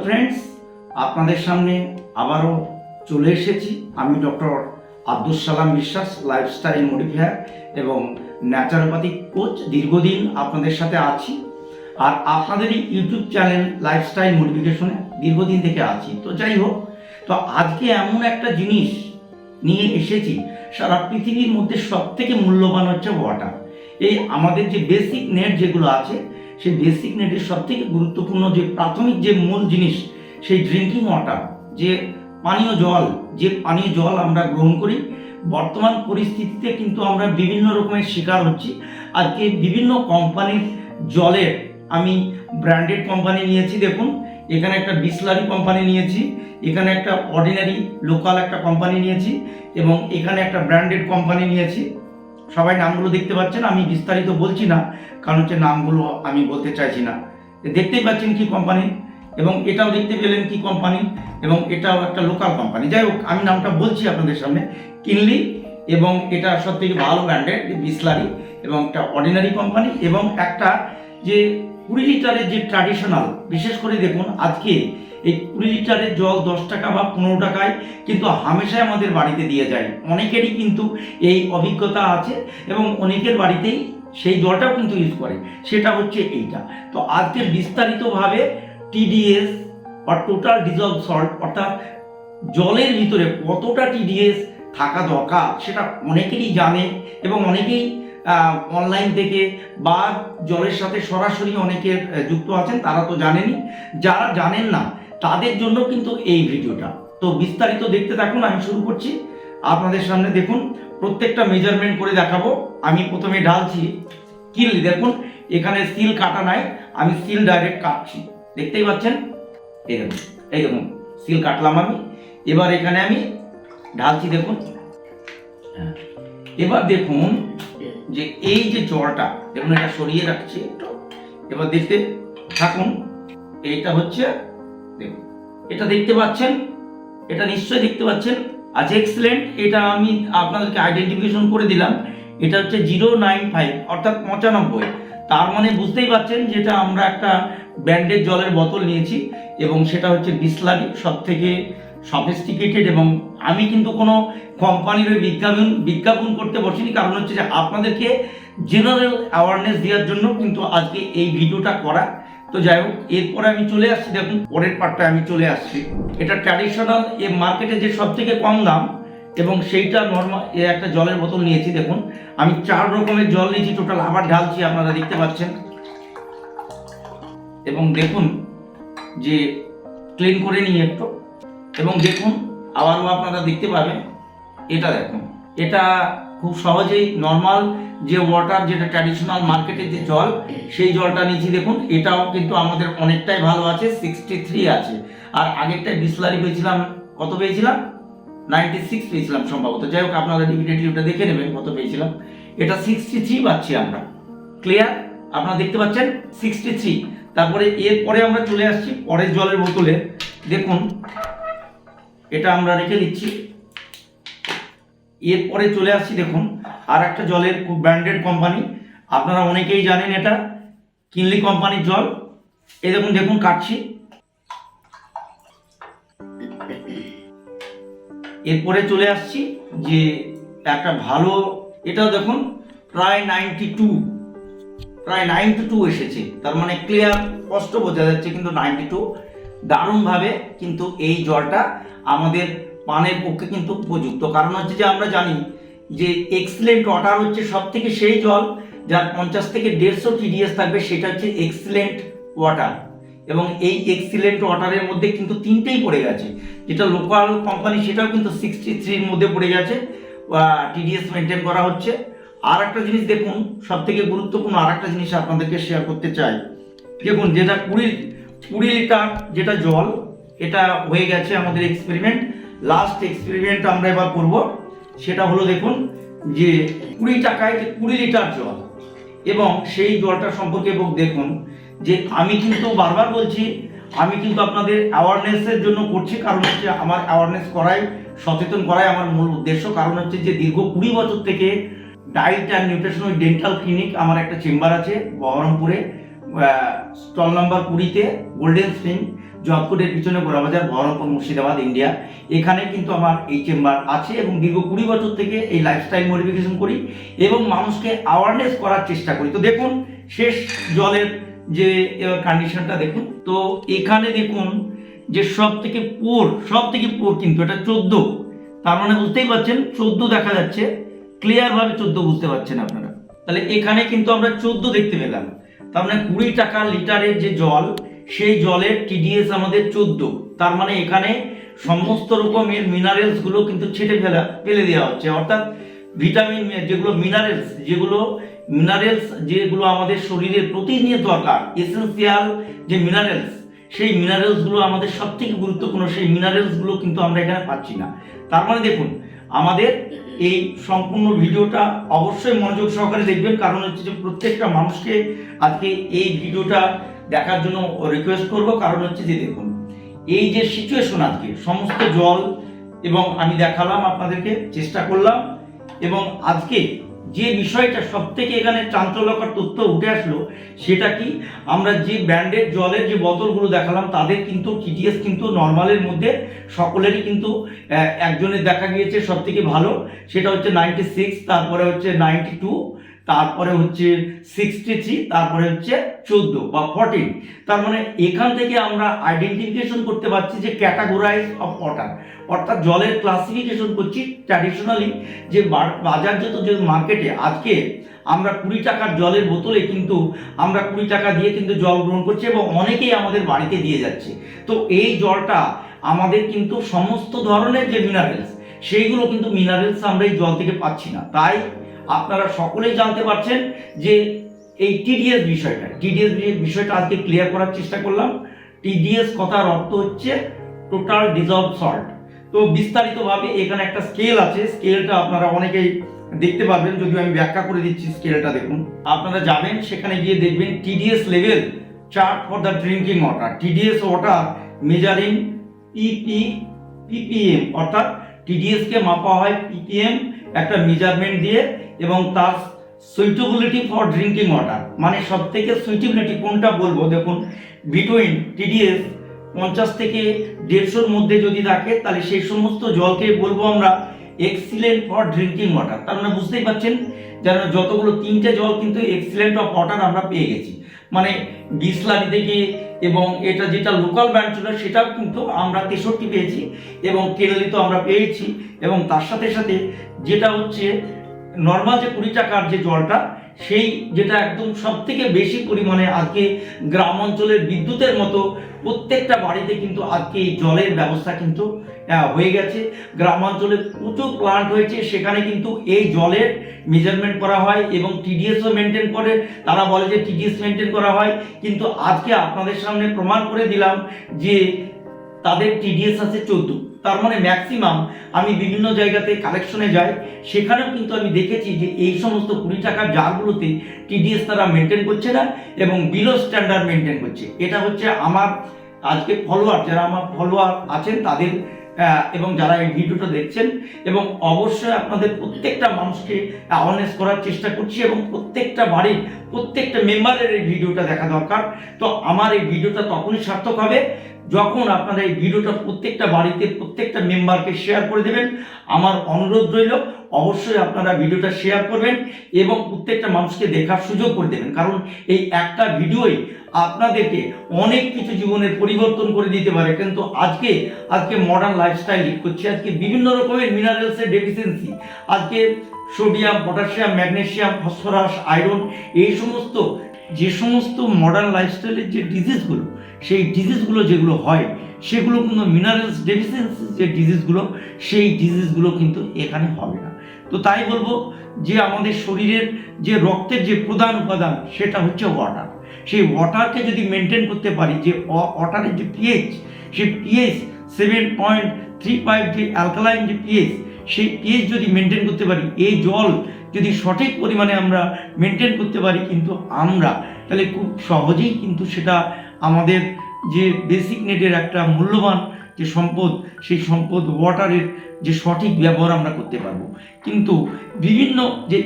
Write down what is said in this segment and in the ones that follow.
Friends, আপনাদের সামনে আবারও চলে এসেছি। আমি ডক্টর আব্দুল সালাম বিশ্বাস, লাইফস্টাইল মডিফায়ার এবং ন্যাচারোপ্যাথিক কোচ। দীর্ঘদিন আপনাদের সাথে আছি আর আপনাদের এই ইউটিউব চ্যানেল লাইফস্টাইল মডিফিকেশনে দীর্ঘদিন থেকে আছি। তো যাই হোক, তো আজকে এমন একটা জিনিস নিয়ে এসেছি, সারা পৃথিবীর মধ্যে সব থেকে মূল্যবান হচ্ছে ওয়াটার। এই আমাদের যে বেসিক নেট যেগুলো আছে, সেই বেসিক নেটের সব থেকে গুরুত্বপূর্ণ যে প্রাথমিক যে মূল জিনিস, সেই ড্রিঙ্কিং ওয়াটার, যে পানীয় জল আমরা গ্রহণ করি। বর্তমান পরিস্থিতিতে কিন্তু আমরা বিভিন্ন রকমের শিকার হচ্ছি। আজকে বিভিন্ন কোম্পানির জলের, আমি ব্র্যান্ডেড কোম্পানি নিয়েছি, দেখুন এখানে একটা বিসলারি কোম্পানি নিয়েছি, এখানে একটা অর্ডিনারি লোকাল একটা কোম্পানি নিয়েছি এবং এখানে একটা ব্র্যান্ডেড কোম্পানি নিয়েছি। সবাই নামগুলো দেখতে পাচ্ছেন, আমি বিস্তারিত বলছি না, কারণ হচ্ছে নামগুলো আমি বলতে চাইছি না। দেখতেই পাচ্ছেন কি কোম্পানি, এবং এটাও দেখতে পেলেন কি কোম্পানি, এবং এটাও একটা লোকাল কোম্পানি। যাই হোক, আমি নামটা বলছি আপনাদের সামনে, কিনলি, এবং এটা সব থেকে ভালো ব্র্যান্ডেড বিসলারি, এবং একটা অর্ডিনারি কোম্পানি, এবং একটা যে 20 লিটারের যে ট্র্যাডিশনাল, বিশেষ করে দেখুন আজকে এই 20 লিটারের জল 10 টাকা বা 15 টাকায় কিন্তু হামেশাই আমাদের বাড়িতে দিয়ে যায়। অনেকেরই কিন্তু এই অভিজ্ঞতা আছে এবং অনেকের বাড়িতেই সেই জলটাও কিন্তু ইউজ করে, সেটা হচ্ছে এইটা। তো আজকে বিস্তারিতভাবে টিডিএস বা টোটাল ডিজলভ সল্ট, অর্থাৎ জলের ভিতরে কতটা টিডিএস থাকা দরকার সেটা অনেকেরই জানে, এবং অনেকেই অনলাইন থেকে বা জলের সাথে সরাসরি অনেকে যুক্ত আছেন, তারা তো জানেনই। যারা জানেন না তাদের জন্য কিন্তু এই ভিডিওটা। তো বিস্তারিত দেখতে থাকুন, আমি শুরু করছি আপনাদের সামনে। দেখুন, প্রত্যেকটা মেজারমেন্ট করে দেখাবো। আমি প্রথমে ঢালছি কিনলি, দেখুন এখানে সিল কাটা নাই, আমি সিল ডাইরেক্ট কাটছি, দেখতেই পাচ্ছেন। এই দেখুন সিল কাটলাম আমি। এবার এখানে আমি ঢালছি, দেখুন। এবার দেখুন যে এই যে জলটা, দেখুন এটা সরিয়ে রাখছি একটু, এবার দেখতে থাকুন। এইটা হচ্ছে, দেখুন এটা দেখতে পাচ্ছেন, এটা নিশ্চয়ই দেখতে পাচ্ছেন। আচ্ছা, এক্সেলেন্ট। এটা আমি আপনাদেরকে আইডেন্টিফিকেশন করে দিলাম, এটা হচ্ছে 095, অর্থাৎ 95। তার মানে বুঝতেই পারছেন যেটা আমরা একটা ব্র্যান্ডেড জলের বোতল নিয়েছি, এবং সেটা হচ্ছে বিসলারি, সব থেকে সফিস্টিকেটেড। এবং আমি কিন্তু কোনো কোম্পানির ওই বিজ্ঞাপন করতে বসিনি, কারণ হচ্ছে যে আপনাদেরকে জেনারেল অ্যাওয়ারনেস দেওয়ার জন্য কিন্তু আজকে এই ভিডিওটা করা। তো যাই হোক, এরপরে আমি চলে আসছি, দেখুন পরের পার্টটা আমি চলে আসছি। এটা ট্র্যাডিশনাল, এ মার্কেটে যে সব থেকে কম দাম, এবং সেইটা নর্মাল একটা জলের বোতল নিয়েছি। দেখুন আমি 4 রকমের জল নিয়েছি টোটাল, আবার ঢালছি, আপনারা দেখতে পাচ্ছেন। এবং দেখুন যে ক্লিন করে নিই একটু, এবং দেখুন আবারও আপনারা দেখতে পাবেন। এটা দেখুন, এটা খুব সহজেই নর্মাল যে ওয়াটার, যেটা ট্র্যাডিশনাল মার্কেটের যে জল, সেই জলটা নিয়েছি। দেখুন এটাও কিন্তু আমাদের অনেকটাই ভালো আছে, 63 আছে। আর আগেরটাই বিসলারি পেয়েছিলাম, কত পেয়েছিলাম? 96 পেয়েছিলাম সম্ভবত। যাই হোক, আপনারা ডিভিডেন্টলি ওটা দেখে নেবেন কত পেয়েছিলাম। এটা 63 পাচ্ছি আমরা। ক্লিয়ার? আপনারা দেখতে পাচ্ছেন 63। তারপরে এরপরে আমরা চলে আসছি পরের জলের বোতলে। দেখুন এটা আমরা রেখে দিচ্ছি। এরপরে চলে আসছি, দেখুন আর একটা জলের খুব ব্র্যান্ডেড কোম্পানি, আপনারা অনেকেই জানেন, এটা কিনলি কোম্পানির জল। এই দেখুন, দেখুন কাটছি। এরপরে চলে আসছি যে একটা ভালো, এটাও দেখুন প্রায় 92 এসেছে। তার মানে ক্লিয়ার, স্পষ্ট বোঝা যাচ্ছে কিন্তু 92। দারুণভাবে কিন্তু এই জলটা আমাদের পানের পক্ষে কিন্তু উপযুক্ত। কারণ হচ্ছে যে আমরা জানি যে এক্সেলেন্ট ওয়াটার হচ্ছে সব থেকে সেই জল যার 50 থেকে 150 টিডিএস থাকবে, সেটা হচ্ছে এক্সেলেন্ট ওয়াটার। এবং এই এক্সেলেন্ট ওয়াটারের মধ্যে কিন্তু 3টেই পড়ে গেছে। যেটা লোকাল কোম্পানি সেটাও কিন্তু 63-র মধ্যে পড়ে গেছে, টিডিএস মেনটেন করা হচ্ছে। আর একটা জিনিস দেখুন, সব থেকে গুরুত্বপূর্ণ আর একটা জিনিস আপনাদেরকে শেয়ার করতে চাই। দেখুন যেটা 20 লিটার যেটা জল, এটা হয়ে গেছে আমাদের এক্সপেরিমেন্ট। লাস্ট এক্সপেরিমেন্ট আমরা এবার করব, সেটা হলো দেখুন যে 20 টাকায় 20 লিটার জল, এবং সেই জলটা সম্পর্কে। এবং দেখুন যে আমি কিন্তু বারবার বলছি, আমি কিন্তু আপনাদের অ্যাওয়ারনেসের জন্য করছি, কারণ হচ্ছে আমার অ্যাওয়ারনেস করাই, সচেতন করাই আমার মূল উদ্দেশ্য। কারণ হচ্ছে যে দীর্ঘ 20 বছর থেকে diet and nutrition dental clinic আমার একটা চেম্বার আছে বহরমপুরে, স্টল নাম্বার 20-তে, গোল্ডেন স্প্রিং। জব কোডের পিছনে গোড়াবাজার, বহরমপুর, মুর্শিদাবাদ, ইন্ডিয়া। এখানে কিন্তু আমার এই চেম্বার আছে এবং দীর্ঘ 20 বছর থেকে এই লাইফস্টাইল মডিফিকেশন করি এবং মানুষকে অ্যাওয়ারনেস করার চেষ্টা করি। তো দেখুন শেষ জলের যে কন্ডিশনটা দেখুন। তো এখানে দেখুন যে সব থেকে পোর কিন্তু এটা 14, তার মানে বুঝতেই পারছেন 14 দেখা যাচ্ছে, ক্লিয়ার ভাবে 14 বুঝতে পারছেন আপনারা। তাহলে এখানে কিন্তু আমরা 14 দেখতে পেলাম, তার মানে 20 টাকা লিটারের যে জল, সেই জলের টিডিএস আমাদের 14। তার মানে এখানে সমস্ত রকমের মিনারেলস গুলো কিন্তু ছেটে ফেলে দেওয়া হচ্ছে, অর্থাৎ ভিটামিন যেগুলো মিনারেলস যেগুলো আমাদের শরীরের প্রতিনিয়ত দরকার, এসেন্সিয়াল যে মিনারেলস, সেই মিনারেলসগুলো আমাদের সব থেকে গুরুত্বপূর্ণ, সেই মিনারেলসগুলো কিন্তু আমরা এখানে পাচ্ছি না। তার মানে দেখুন আমাদের এই সম্পূর্ণ ভিডিওটা অবশ্যই মনোযোগ সহকারে দেখবেন, কারণ হচ্ছে যে প্রত্যেকটা মানুষকে আজকে এই ভিডিওটা দেখার জন্য রিকোয়েস্ট করব। কারণ হচ্ছে যে দেখুন এই যে সিচুয়েশন আজকে সমস্ত জল এবং আমি দেখালাম আপনাদেরকে, চেষ্টা করলাম, এবং আজকে যে বিষয়টা সব থেকে এখানে চাঞ্চল্যকর তথ্য উঠে আসলো সেটা কি, আমরা যে ব্র্যান্ডের জলের যে বোতলগুলো দেখালাম তাদের কিন্তু টিডিএস কিন্তু নর্মালের মধ্যে সকলেরই কিন্তু একজনের দেখা গিয়েছে সব থেকে ভালো, সেটা হচ্ছে 96, তারপরে হচ্ছে 92, তারপরে হচ্ছে 63, তারপরে হচ্ছে 14 বা 14। তার মানে এখান থেকে আমরা আইডেন্টিফিকেশন করতে পারছি যে ক্যাটাগরাইজ অফ ওয়াটার, অর্থাৎ জলের ক্লাসিফিকেশন করছি। ট্র্যাডিশনালি যে বাজারজাত যে মার্কেটে আজকে আমরা 20 টাকার জলের বোতলে কিন্তু আমরা 20 টাকা দিয়ে কিন্তু জল গ্রহণ করছি এবং অনেকেই আমাদের বাড়িতে দিয়ে যাচ্ছে। তো এই জলটা আমাদের কিন্তু সমস্ত ধরনের যে মিনারেলস, সেইগুলো কিন্তু মিনারেলস আমরা এই জল থেকে পাচ্ছি না। তাই আপনারা সকলেই জানতে পারছেন যে এই টিডিএস বিষয়টা আজকে ক্লিয়ার করার চেষ্টা করলাম। টিডিএস কথার অর্থ হচ্ছে টোটাল ডিজলভ সল্ট। তো বিস্তারিতভাবে এখানে একটা স্কেল আছে, স্কেলটা আপনারা অনেকেই দেখতে পারবেন, যদিও আমি ব্যাখ্যা করে দিচ্ছি। স্কেলটা দেখুন, আপনারা যাবেন সেখানে গিয়ে দেখবেন TDS level chart for the drinking water, TDS water measuring PPM, অর্থাৎ টিডিএস কে মাপা হয় পিপিএম একটা মেজারমেন্ট দিয়ে, এবং তার সুইটেবিলিটি ফর ড্রিঙ্কিং ওয়াটার, মানে সব থেকে সুইটেবিলিটি কোনটা বলবো দেখুন, বিটুইন টিডিএস 50 থেকে 150-র মধ্যে যদি থাকে তাহলে সেই সমস্ত জলকে বলবো আমরা এক্সিলেন্ট ফর ড্রিঙ্কিং ওয়াটার। তার মানে বুঝতেই পারছেন যেন যতগুলো 3টে জল কিন্তু এক্সিলেন্ট অফ ওয়াটার আমরা পেয়ে গেছি, মানে বিসলারি থেকে, এবং এটা যেটা লোকাল ব্র্যান্ড ছিল সেটাও কিন্তু আমরা 63 পেয়েছি, এবং কেরালি তো আমরা পেয়েছি, এবং তার সাথে সাথে যেটা হচ্ছে নর্মাল যে 20 টাকার যে জলটা, সেই যেটা একদম সব থেকে বেশি পরিমাণে আজকে গ্রাম অঞ্চলের বিদ্যুতের মতো প্রত্যেকটা বাড়িতে কিন্তু আজকে এই জলের ব্যবস্থা কিন্তু হয়ে গেছে। গ্রামাঞ্চলে প্রচুর প্লান্ট হয়েছে, সেখানে কিন্তু এই জলের মেজারমেন্ট করা হয় এবং টিডিএসও মেনটেন করে। তারা বলে যে টিডিএস মেনটেন করা হয়, কিন্তু আজকে আপনাদের সামনে প্রমাণ করে দিলাম যে তাদের টিডিএস আছে 14। তার মানে ম্যাক্সিমাম আমি বিভিন্ন জায়গাতে কালেকশনে যাই, সেখানেও কিন্তু আমি দেখেছি যে এই সমস্ত 20 টাকার জারগুলোতে টিডিএস তারা মেনটেন করছে না এবং বিলো স্ট্যান্ডার্ড মেনটেন করছে। এটা হচ্ছে আমার আজকে যারা আমার ফলোয়ার আছেন তাদের, এবং যারা এই ভিডিওটা দেখছেন, এবং অবশ্যই আপনাদের প্রত্যেকটা মানুষকে অ্যাওয়ারনেস করার চেষ্টা করছি, এবং প্রত্যেকটা বাড়ির প্রত্যেকটা মেম্বারের এই ভিডিওটা দেখা দরকার। তো আমার এই ভিডিওটা তখনই সার্থক হবে যখন আপনারা এই ভিডিওটা প্রত্যেকটা বাড়িতে প্রত্যেকটা মেম্বারকে শেয়ার করে দেবেন। আমার অনুরোধ রইল অবশ্যই আপনারা ভিডিওটা শেয়ার করবেন এবং প্রত্যেকটা মানুষকে দেখার সুযোগ করে দেবেন, কারণ এই একটা ভিডিওই আপনাদেরকে অনেক কিছু জীবনের পরিবর্তন করে দিতে পারে। কিন্তু আজকে মডার্ন লাইফস্টাইল লিড করছে, আজকে বিভিন্ন রকমের মিনারেলসের ডেফিসিয়েন্সি, আজকে sodium, potassium, magnesium, phosphorus, iron, এই সমস্ত মডার্ন লাইফস্টাইলের যে ডিজিজগুলো, সেই ডিজিজগুলো যেগুলো হয় সেগুলো কিন্তু মিনারেলস ডেফিসিয়েন্সি যে ডিজিজগুলো, সেই ডিজিজগুলো কিন্তু এখানে হবে না। তো তাই বলবো যে আমাদের শরীরের যে রক্তের যে প্রধান উপাদান সেটা হচ্ছে ওয়াটার। সেই ওয়াটারকে যদি মেনটেন করতে পারি, যে ওয়াটারের যে পিএইচ, সেই পিএইচ 7.35 যে অ্যালকালাইন যে পিএইচ, সেই পিএইচ যদি মেনটেন করতে পারি, এই জল যদি সঠিক পরিমাণে আমরা মেনটেন করতে পারি, কিন্তু আমরা তাহলে খুব সহজেই কিন্তু সেটা আমাদের যে বেসিক নেটের একটা মূল্যবান যে সম্পদ, সেই সম্পদ ওয়াটারের যে সঠিক ব্যবহার আমরা করতে পারবো। কিন্তু বিভিন্ন যে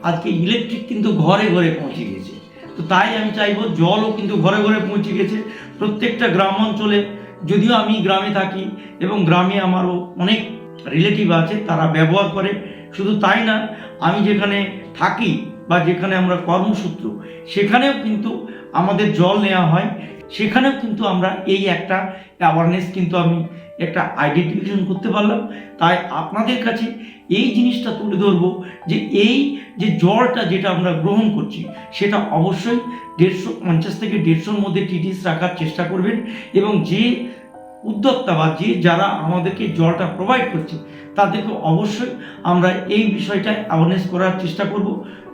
আজকে ইলেকট্রিক কিন্তু ঘরে ঘরে পৌঁছে গেছে। তো তাই আমি চাইবো জলও কিন্তু ঘরে ঘরে পৌঁছে গেছে, প্রত্যেকটা গ্রাম অঞ্চলে, যদিও আমি গ্রামে থাকি এবং গ্রামে আমারও অনেক রিলেটিভ আছে, তারা ব্যবহার করে। শুধু তাই না, আমি যেখানে থাকি বা যেখানে আমরা কর্মসূত্র, সেখানেও কিন্তু আমাদের জল নেওয়া হয়, সেখানেও কিন্তু আমরা এই একটা অ্যাওয়ারনেস কিন্তু আমি একটা আইডেন্টিফিকেশন করতে পারলাম। তাই আপনাদের কাছে এই জিনিসটা তুলে ধরবো যে এই যে জলটা যেটা আমরা গ্রহণ করছি, সেটা অবশ্যই 150 থেকে 150-র মধ্যে টিটিএস রাখার চেষ্টা করবেন। এবং যে উদ্যোক্তা বা যারা আমাদেরকে জলটা প্রোভাইড করছে, তাদেরকে অবশ্যই আমরা এই বিষয়টা অ্যাওয়ারনেস করার চেষ্টা করব।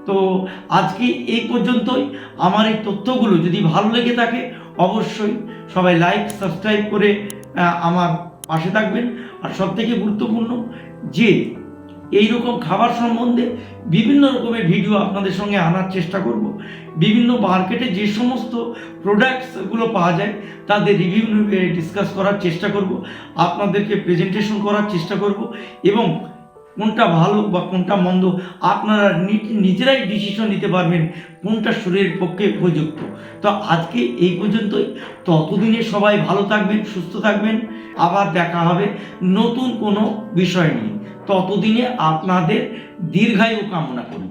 তো আজকে এই পর্যন্তই। আমার এই তথ্যগুলো যদি ভালো লেগে থাকে, অবশ্যই সবাই লাইক সাবস্ক্রাইব করে আমার পাশে থাকবেন। আর সবথেকে গুরুত্বপূর্ণ যে এই রকম খাবার সম্বন্ধে বিভিন্ন রকমের ভিডিও আপনাদের সঙ্গে আনার চেষ্টা করব। বিভিন্ন মার্কেটে যে সমস্ত প্রোডাক্টসগুলো পাওয়া যায়, তাদের রিভিউ ডিসকাস করার চেষ্টা করব, আপনাদেরকে প্রেজেন্টেশন করার চেষ্টা করব, এবং কোনটা ভালো বা কোনটা মন্দ আপনারা নিজেরাই ডিসিশন নিতে পারবেন কোনটা শরীরের পক্ষে উপযুক্ত। তো আজকে এই পর্যন্তই। ততদিনে সবাই ভালো থাকবেন, সুস্থ থাকবেন। আবার দেখা হবে নতুন কোনো বিষয় নিয়ে। ততদিনে আপনাদের দীর্ঘায়ু কামনা করি।